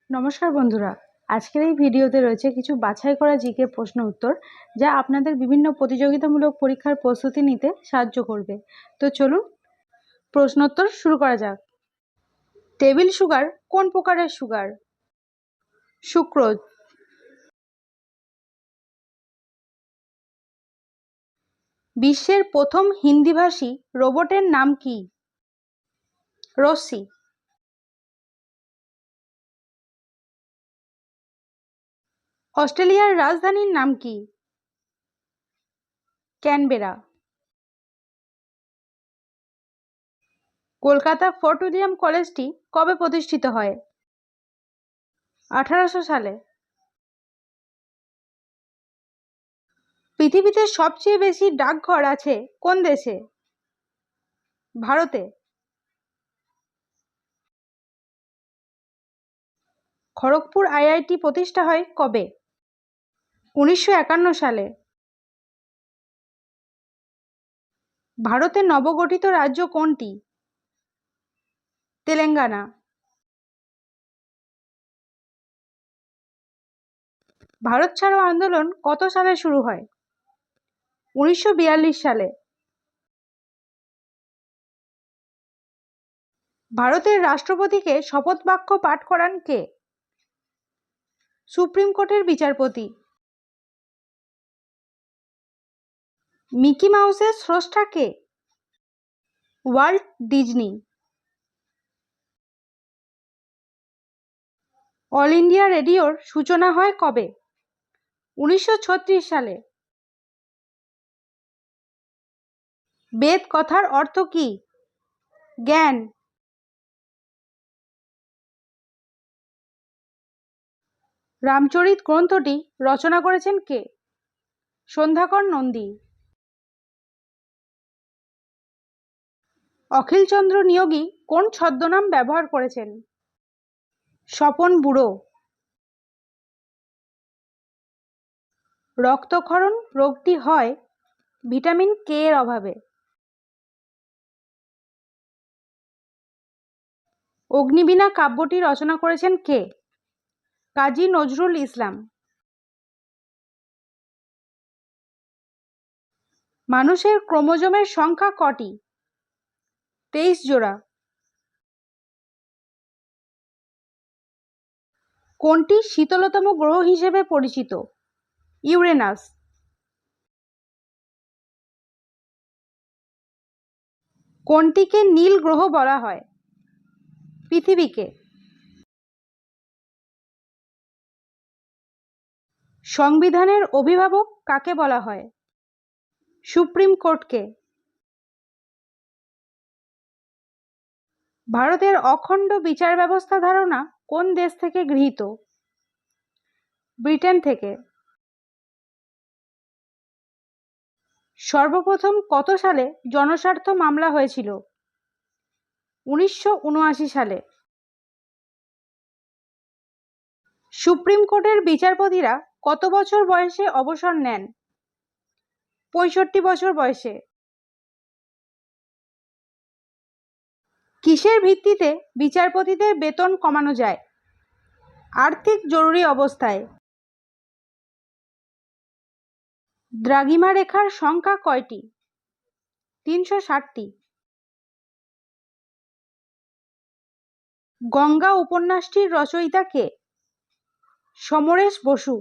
নমস্কার বন্ধুরা, আজকের এই ভিডিওতে রয়েছে কিছু বাছাই করা জিকে প্রশ্ন উত্তর যা আপনাদের বিভিন্ন প্রতিযোগিতামূলক পরীক্ষার প্রস্তুতি নিতে সাহায্য করবে। তো চলুন প্রশ্নোত্তর শুরু করা যাক। টেবিল সুগার কোন প্রকারের সুগার? সুক্রোজ। বিশ্বের প্রথম হিন্দিভাষী রোবটের নাম কি? রশ্মি। অস্ট্রেলিয়ার রাজধানীর নাম কি? ক্যানবেরা। কলকাতা ফোর্ট উইলিয়াম কলেজটি কবে প্রতিষ্ঠিত হয়? 1800 সালে। পৃথিবীতে সবচেয়ে বেশি ডাকঘর আছে কোন দেশে? ভারতে। খড়গপুর আইআইটি প্রতিষ্ঠা হয় কবে? 1951 সালে। ভারতের নবগঠিত রাজ্য কোনটি? তেলেঙ্গানা। ভারত ছাড়ো আন্দোলন কত সালে শুরু হয়? 1942 সালে। ভারতের রাষ্ট্রপতিকে শপথ বাক্য পাঠ করান কে? সুপ্রিম কোর্টের বিচারপতি। মিকি মাউসের স্রষ্টা কে? Walt Disney. অল ইন্ডিয়া রেডিওর সূচনা হয় কবে? 1936 সালে। বেদ কথার অর্থ কি? জ্ঞান। রামচরিত গ্রন্থটি রচনা করেছেন কে? সন্ধ্যাকর নন্দী। অখিলচন্দ্র নিয়োগী কোন ছদ্মনাম ব্যবহার করেছেন? স্বপন বুড়ো। রক্তক্ষরণ রোগটি হয় ভিটামিন কে এর অভাবে। অগ্নিবীণা কাব্যটি রচনা করেছেন কে? কাজী নজরুল ইসলাম। মানুষের ক্রোমোজোমের সংখ্যা কটি? 23 জোড়া। কোনটি শীতলতম গ্রহ হিসেবে পরিচিত? ইউরেনাস। কোনটিকে নীল গ্রহ বলা হয়? পৃথিবীকে। সংবিধানের অভিভাবক কাকে বলা হয়? সুপ্রিম কোর্টকে। ভারতের অখণ্ড বিচার ব্যবস্থা ধারণা কোন দেশ থেকে গৃহীত? ব্রিটেন থেকে। সর্বপ্রথম কত সালে জনস্বার্থ মামলা হয়েছিল? 1979 সালে। সুপ্রিম কোর্টের বিচারপতিরা কত বছর বয়সে অবসর নেন? 65 বছর বয়সে। কিসের ভিত্তিতে বিচারপতিদের বেতন কমানো যায়? আর্থিক জরুরি অবস্থায়। দ্রাঘিমা রেখার সংখ্যা কয়টি? 360টি। গঙ্গা উপন্যাসটির রচয়িতা কে? সমরেশ বসু।